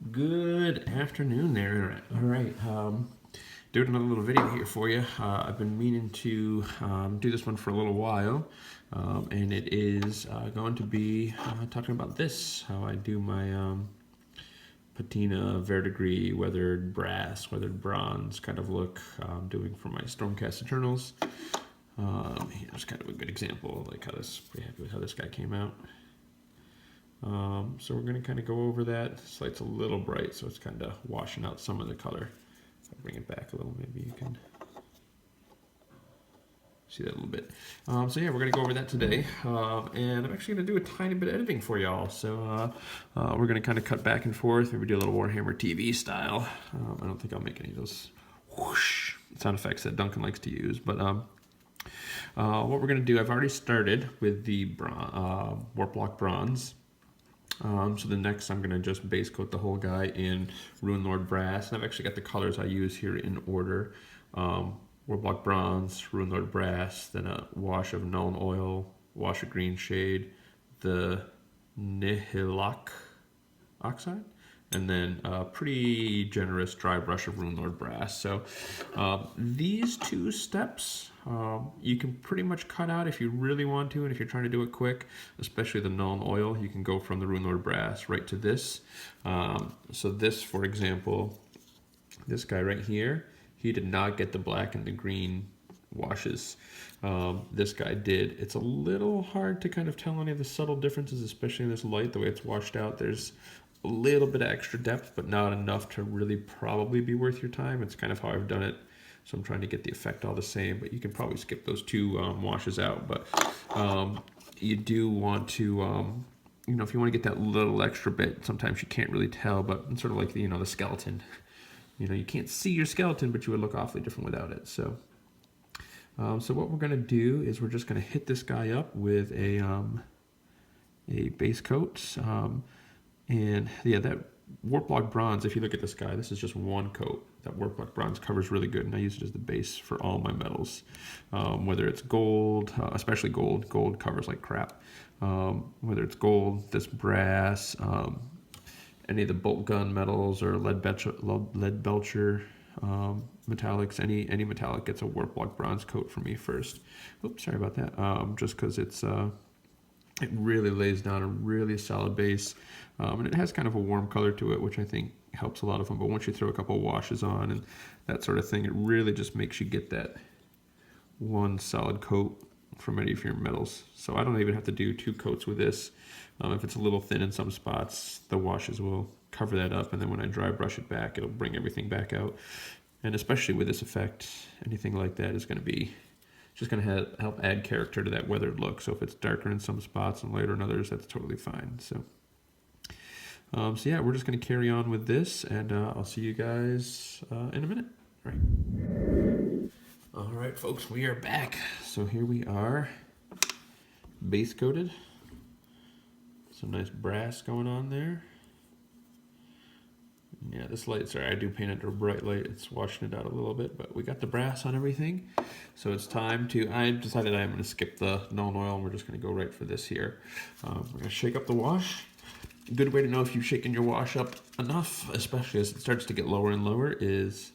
Good afternoon there. All right, doing another little video here for you. I've been meaning to do this one for a little while, and it is going to be talking about this, how I do my Patina, Verdigris, weathered brass, weathered bronze kind of look I'm doing for my Stormcast Eternals. Here's kind of a good example, like how this, pretty happy with how this guy came out. So we're going to kind of go over that. This light's a little bright, so it's kind of washing out some of the color. If I bring it back a little, maybe you can see that a little bit. So yeah, we're going to go over that today, and I'm actually going to do a tiny bit of editing for y'all. So we're going to kind of cut back and forth, maybe do a little Warhammer TV style. I don't think I'll make any of those whoosh sound effects that Duncan likes to use, but what we're going to do, I've already started with the Warp Block Bronze. So the next I'm going to just base coat the whole guy in Ruin Lord Brass. And I've actually got the colors I use here in order. Warlock Bronze, Ruin Lord Brass, then a wash of Nuln Oil, wash of Green Shade, the Nihilak Oxide, and then a pretty generous dry brush of Ruin Lord Brass. So these two steps you can pretty much cut out if you really want to, and if you're trying to do it quick, especially the Nuln Oil, you can go from the Ruin Lord Brass right to this. So this, for example, this guy right here, he did not get the black and the green washes. This guy did. It's a little hard to kind of tell any of the subtle differences, especially in this light, the way it's washed out. There's a little bit of extra depth, but not enough to really probably be worth your time. It's kind of how I've done it. So I'm trying to get the effect all the same, but you can probably skip those two washes out. But you do want to, you know, if you want to get that little extra bit, sometimes you can't really tell, but it's sort of like the, you know, the skeleton. You know, you can't see your skeleton, but you would look awfully different without it. So, so what we're going to do is we're just going to hit this guy up with a base coat. And yeah, that Warp Block Bronze, if you look at this guy, this is just one coat. That Warp Block Bronze covers really good, and I use it as the base for all my metals. Whether it's gold, especially gold, gold covers like crap. Whether it's gold, this brass, any of the bolt gun metals or lead belcher metallics, any metallic gets a Warp Block Bronze coat for me first. Oops, sorry about that. Just because it's it really lays down a really solid base, and it has kind of a warm color to it, which I think helps a lot of them. But once you throw a couple of washes on and that sort of thing, it really just makes you get that one solid coat from any of your metals. So I don't even have to do two coats with this. If it's a little thin in some spots, the washes will cover that up, and then when I dry brush it back, it'll bring everything back out. And especially with this effect, anything like that is going to be just going to help add character to that weathered look. So if it's darker in some spots and lighter in others, that's totally fine. So, so yeah, we're just going to carry on with this, and I'll see you guys in a minute. All right, folks, we are back. So here we are, base coated. Some nice brass going on there. Yeah, this light, sorry, I do paint it to a bright light. It's washing it out a little bit, but we got the brass on everything. So it's time to, I decided I'm going to skip the Nuln Oil, and we're just going to go right for this here. We're going to shake up the wash. A good way to know if you've shaken your wash up enough, especially as it starts to get lower and lower, is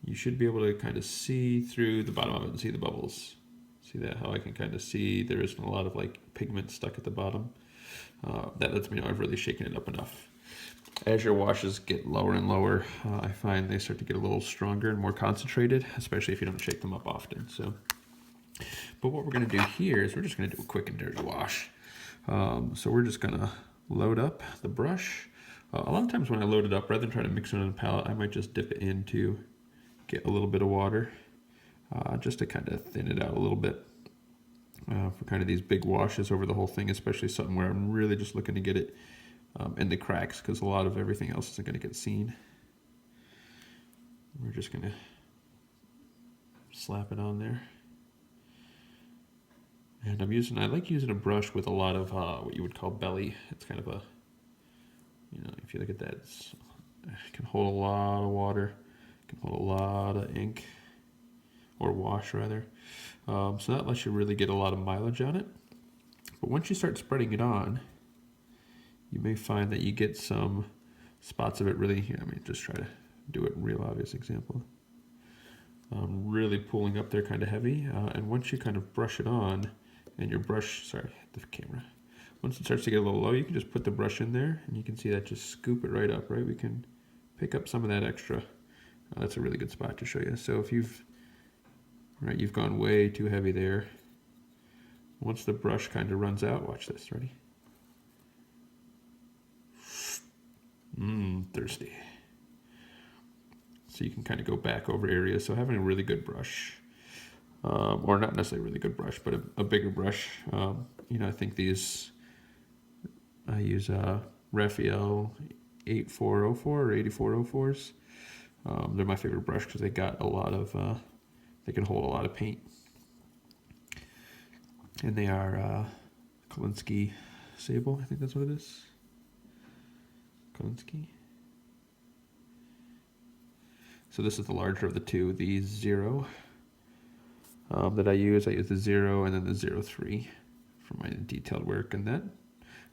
you should be able to kind of see through the bottom of it and see the bubbles. See that, how I can kind of see there isn't a lot of like pigment stuck at the bottom. That lets me know I've really shaken it up enough. As your washes get lower and lower, I find they start to get a little stronger and more concentrated, especially if you don't shake them up often. So, but what we're going to do here is we're just going to do a quick and dirty wash. So we're just going to load up the brush. A lot of times when I load it up, rather than try to mix it on a palette, I might just dip it in to get a little bit of water, just to kind of thin it out a little bit. For kind of these big washes over the whole thing, especially something where I'm really just looking to get it in the cracks, because a lot of everything else isn't going to get seen. We're just going to slap it on there. And I like using a brush with a lot of what you would call belly. It's kind of a, you know, if you look at that, it can hold a lot of water, it can hold a lot of ink, or wash rather. So that lets you really get a lot of mileage on it. But once you start spreading it on, you may find that you get some spots of it really, here, let me just try to do it real obvious example. Really pulling up there kind of heavy, and once you kind of brush it on, and your brush, sorry, the camera, once it starts to get a little low, you can just put the brush in there, and you can see that just scoop it right up, right? We can pick up some of that extra. That's a really good spot to show you. So if you've gone way too heavy there, once the brush kind of runs out, watch this, ready? Thirsty. So you can kind of go back over areas. So having a really good brush, or not necessarily a really good brush, but a bigger brush. You know, I think these, I use Raphael 8404 or 8404s. They're my favorite brush because they got a lot of, they can hold a lot of paint. And they are Kolinsky Sable, I think that's what it is. Kolinsky. So this is the larger of the two, the 0 that I use. I use the 0 and then the 03 for my detailed work, and that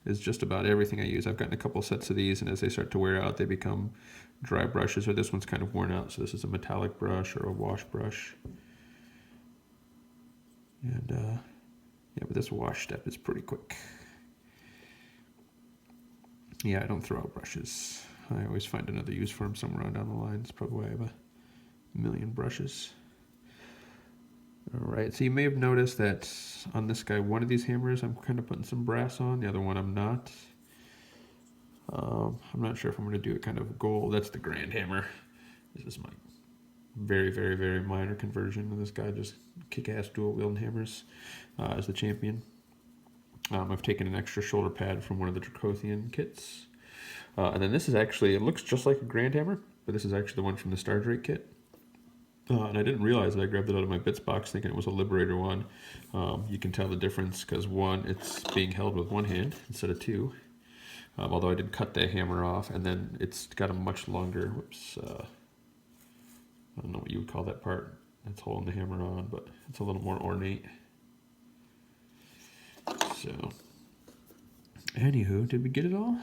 is just about everything I use. I've gotten a couple sets of these, and as they start to wear out, they become dry brushes, or this one's kind of worn out, so this is a metallic brush or a wash brush. And yeah, but this wash step is pretty quick. Yeah, I don't throw out brushes. I always find another use for them somewhere on down the line. It's probably why I have a million brushes. All right, so you may have noticed that on this guy, one of these hammers, I'm kind of putting some brass on. The other one, I'm not. I'm not sure if I'm going to do it kind of gold. That's the grand hammer. This is my very, very, very minor conversion of this guy. Just kick-ass dual-wielding hammers as the champion. I've taken an extra shoulder pad from one of the Dracothian kits. And then this is actually, it looks just like a grand hammer, but this is actually the one from the Star Drake kit. And I didn't realize that I grabbed it out of my bits box thinking it was a Liberator one. You can tell the difference because one, it's being held with one hand instead of two. Although I did cut that hammer off, and then it's got a much longer, whoops, I don't know what you would call that part that's holding the hammer on, but it's a little more ornate. So, anywho, did we get it all?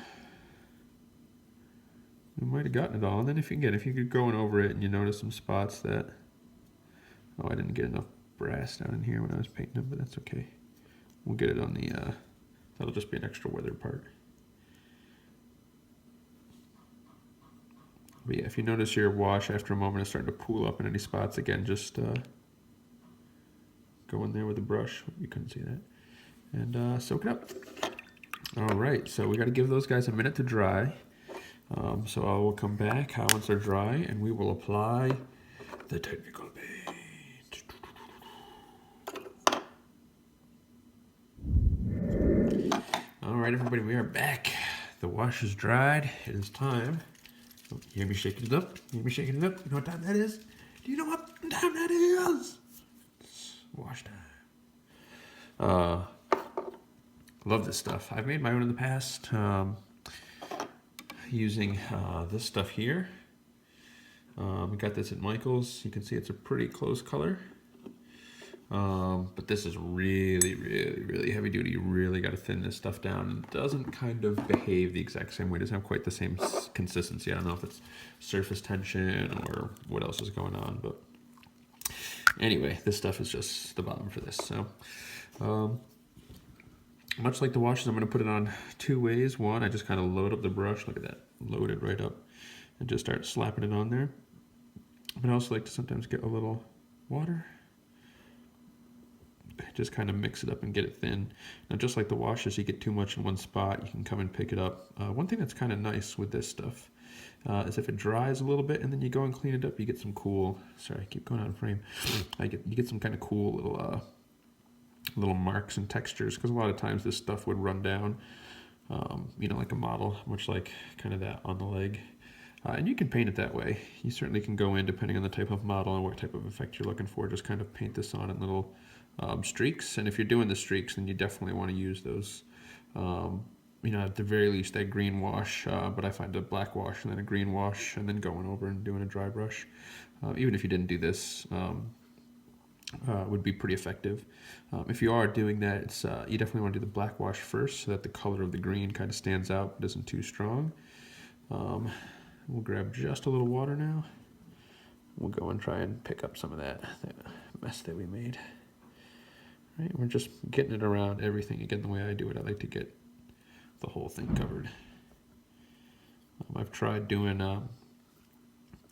We might have gotten it all, and then if you're going over it and you notice some spots that, oh, I didn't get enough brass down in here when I was painting them, but that's okay. We'll get it on the, that'll just be an extra weathered part. But yeah, if you notice your wash after a moment is starting to pool up in any spots, again, just go in there with a brush. You couldn't see that. And soak it up. All right, so we got to give those guys a minute to dry. So I will come back once they're dry, and we will apply the technical paint. All right, everybody, we are back. The wash is dried. It is time. Oh, you hear me shaking it up? You hear me shaking it up? You know what time that is? Do you know what time that is? It's wash time. Love this stuff. I've made my own in the past. Using this stuff here. We got this at Michael's. You can see it's a pretty close color. But this is really, really, really heavy duty. You really got to thin this stuff down. And it doesn't kind of behave the exact same way. It doesn't have quite the same consistency. I don't know if it's surface tension or what else is going on. But anyway, this stuff is just the bottom for this. So much like the washes, I'm going to put it on two ways. One, I just kind of load up the brush. Look at that. Load it right up. And just start slapping it on there. But I also like to sometimes get a little water. Just kind of mix it up and get it thin. Now, just like the washes, you get too much in one spot, you can come and pick it up. One thing that's kind of nice with this stuff is if it dries a little bit and then you go and clean it up, you get some cool, sorry, I keep going out of frame. You get some kind of cool little marks and textures, because a lot of times this stuff would run down, you know, like a model, much like kind of that on the leg. And you can paint it that way. You certainly can go in, depending on the type of model and what type of effect you're looking for, just kind of paint this on in little streaks. And if you're doing the streaks, then you definitely want to use those, you know, at the very least that green wash, but I find a black wash and then a green wash and then going over and doing a dry brush. Even if you didn't do this, would be pretty effective. If you are doing that, it's you definitely want to do the black wash first so that the color of the green kind of stands out but isn't too strong. We'll grab just a little water now. We'll go and try and pick up some of that mess that we made. Right, we're just getting it around everything. Again, the way I do it, I like to get the whole thing covered. I've tried doing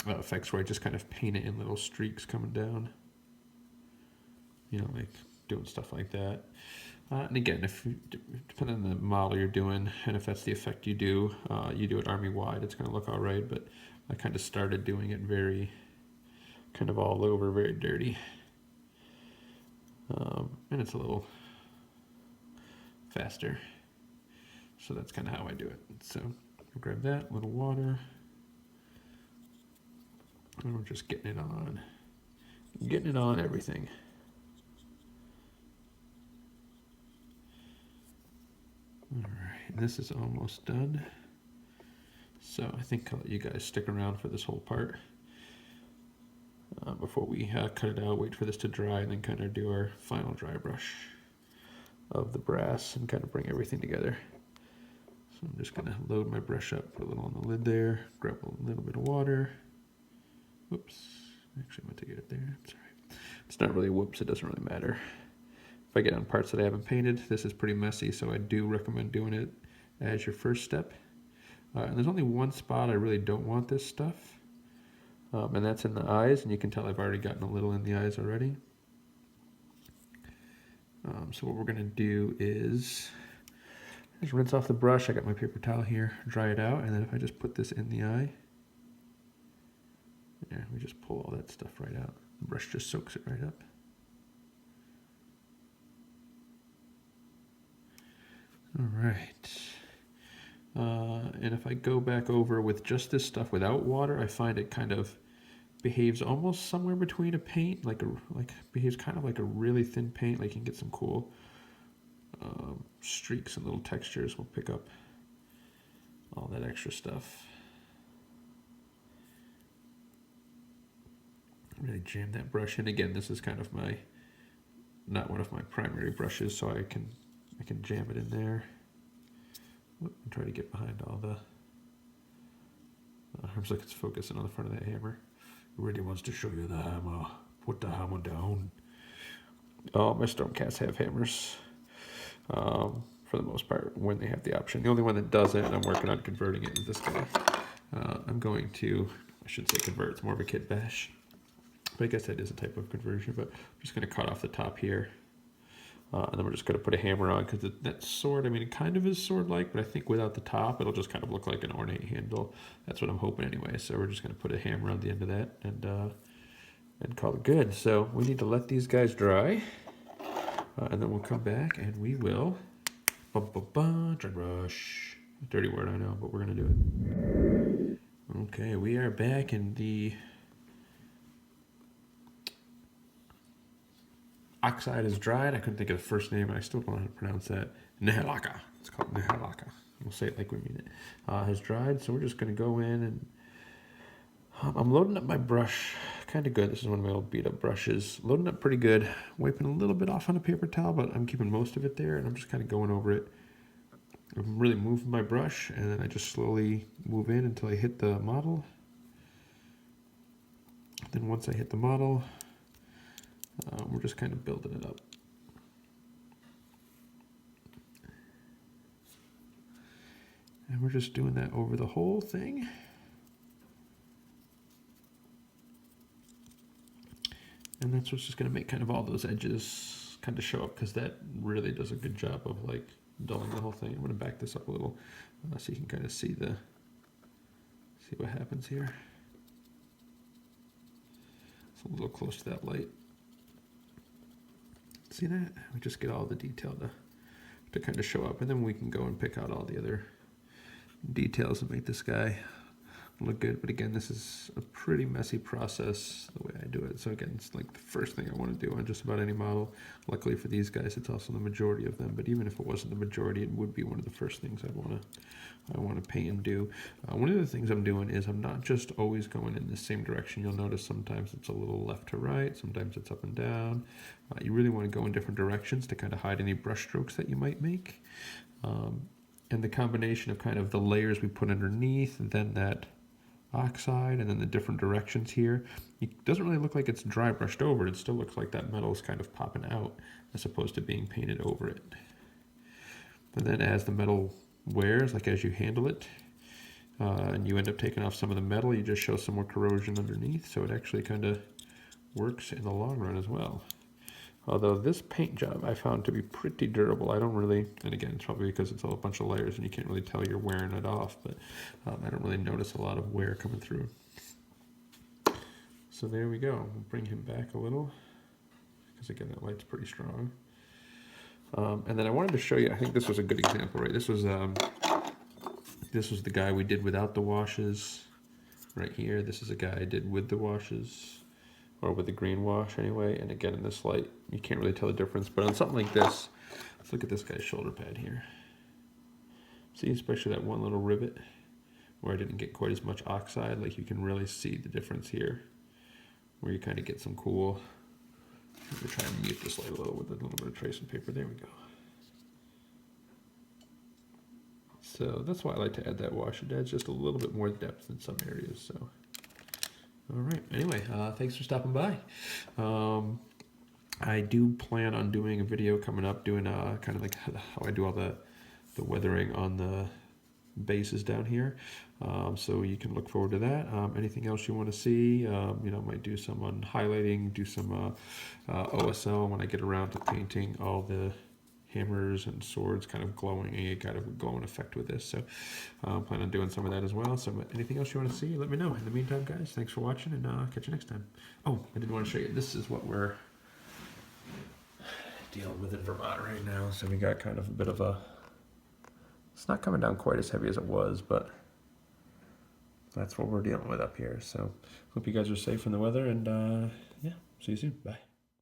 effects where I just kind of paint it in little streaks coming down. You know, like doing stuff like that. And again, depending on the model you're doing, and if that's the effect you do it army-wide, it's going to look all right. But I kind of started doing it very, kind of all over, very dirty. And it's a little faster. So that's kind of how I do it. So I'll grab that, little water. And we're just getting it on everything. All right, this is almost done. So I think I'll let you guys stick around for this whole part before we cut it out, wait for this to dry, and then kind of do our final dry brush of the brass and kind of bring everything together. So I'm just gonna load my brush up, put a little on the lid there, grab a little bit of water. Whoops, actually I meant to get it there, sorry. It's not really whoops, it doesn't really matter. If I get on parts that I haven't painted, this is pretty messy, so I do recommend doing it as your first step. And there's only one spot I really don't want this stuff, and that's in the eyes, and you can tell I've already gotten a little in the eyes already. So what we're gonna do is just rinse off the brush. I got my paper towel here, dry it out, and then if I just put this in the eye, yeah, we just pull all that stuff right out. The brush just soaks it right up. All right. And if I go back over with just this stuff without water, I find it kind of behaves almost somewhere between a paint, behaves kind of like a really thin paint. Like you can get some cool streaks and little textures. We'll pick up all that extra stuff. Really jam that brush in. Again, this is kind of not one of my primary brushes, so I can jam it in there. And try to get behind all the looks like it's focusing on the front of that hammer. It really wants to show you the hammer. Put the hammer down. All my Stormcats have hammers, for the most part, when they have the option. The only one that doesn't, and I'm working on converting it, is this guy. I'm going to, I shouldn't say convert, it's more of a kit bash. But I guess that is a type of conversion, but I'm just going to cut off the top here. And then we're just going to put a hammer on, because that sword, I mean, it kind of is sword-like, but I think without the top, it'll just kind of look like an ornate handle. That's what I'm hoping anyway. So we're just going to put a hammer on the end of that and call it good. So we need to let these guys dry, and then we'll come back and we will dry brush. Dirty word, I know, but we're going to do it. Okay, we are back in the oxide is dried. I couldn't think of the first name, and I still don't know how to pronounce that. Nehelaka. It's called Nehelaka. We'll say it like we mean it. Has dried, so we're just going to go in and I'm loading up my brush kind of good. This is one of my old beat up brushes. Loading up pretty good. Wiping a little bit off on a paper towel, but I'm keeping most of it there, and I'm just kind of going over it. I'm really moving my brush, and then I just slowly move in until I hit the model. Then once I hit the model, we're just kind of building it up. And we're just doing that over the whole thing. And that's what's just going to make kind of all those edges kind of show up, because that really does a good job of like dulling the whole thing. I'm going to back this up a little so you can kind of see what happens here. It's a little close to that light. See that? We just get all the detail to kind of show up, and then we can go and pick out all the other details and make this guy look good. But again, this is a pretty messy process the way I do it. So again, it's like the first thing I want to do on just about any model. Luckily for these guys, it's also the majority of them. But even if it wasn't the majority, it would be one of the first things I want to paint and do. One of the things I'm doing is I'm not just always going in the same direction. You'll notice sometimes it's a little left to right, sometimes it's up and down. You really want to go in different directions to kind of hide any brush strokes that you might make. and the combination of kind of the layers we put underneath, and then that oxide, and then the different directions here, it doesn't really look like it's dry brushed over. It still looks like that metal is kind of popping out as opposed to being painted over it. And then as the metal wears, like as you handle it, and you end up taking off some of the metal, you just show some more corrosion underneath, so it actually kind of works in the long run as well. Although this paint job I found to be pretty durable. I don't really, and again, it's probably because it's all a bunch of layers and you can't really tell you're wearing it off, but I don't really notice a lot of wear coming through. So there we go. We'll bring him back a little, because again, that light's pretty strong. And then I wanted to show you, I think this was a good example, right? This was the guy we did without the washes right here. This is a guy I did with the washes, or with the green wash anyway. And again, in this light, you can't really tell the difference. But on something like this, let's look at this guy's shoulder pad here. See, especially that one little rivet where I didn't get quite as much oxide. Like, you can really see the difference here, where you kind of get some cool. I'm gonna try and mute this light a little with a little bit of tracing paper. There we go. So that's why I like to add that wash. It adds just a little bit more depth in some areas. So. All right. Anyway, thanks for stopping by. I do plan on doing a video coming up, doing kind of like how I do all the weathering on the bases down here. So you can look forward to that. Anything else you want to see? You know, might do some on highlighting, do some OSL when I get around to painting all the hammers and swords kind of glowing, and you got a glowing effect with this. So plan on doing some of that as well. So anything else you want to see, let me know. In the meantime, guys, thanks for watching, and catch you next time. Oh, I did want to show you, this is what we're dealing with in Vermont right now. So we got kind of a bit of a, it's not coming down quite as heavy as it was, but that's what we're dealing with up here. So hope you guys are safe in the weather, and yeah, see you soon. Bye.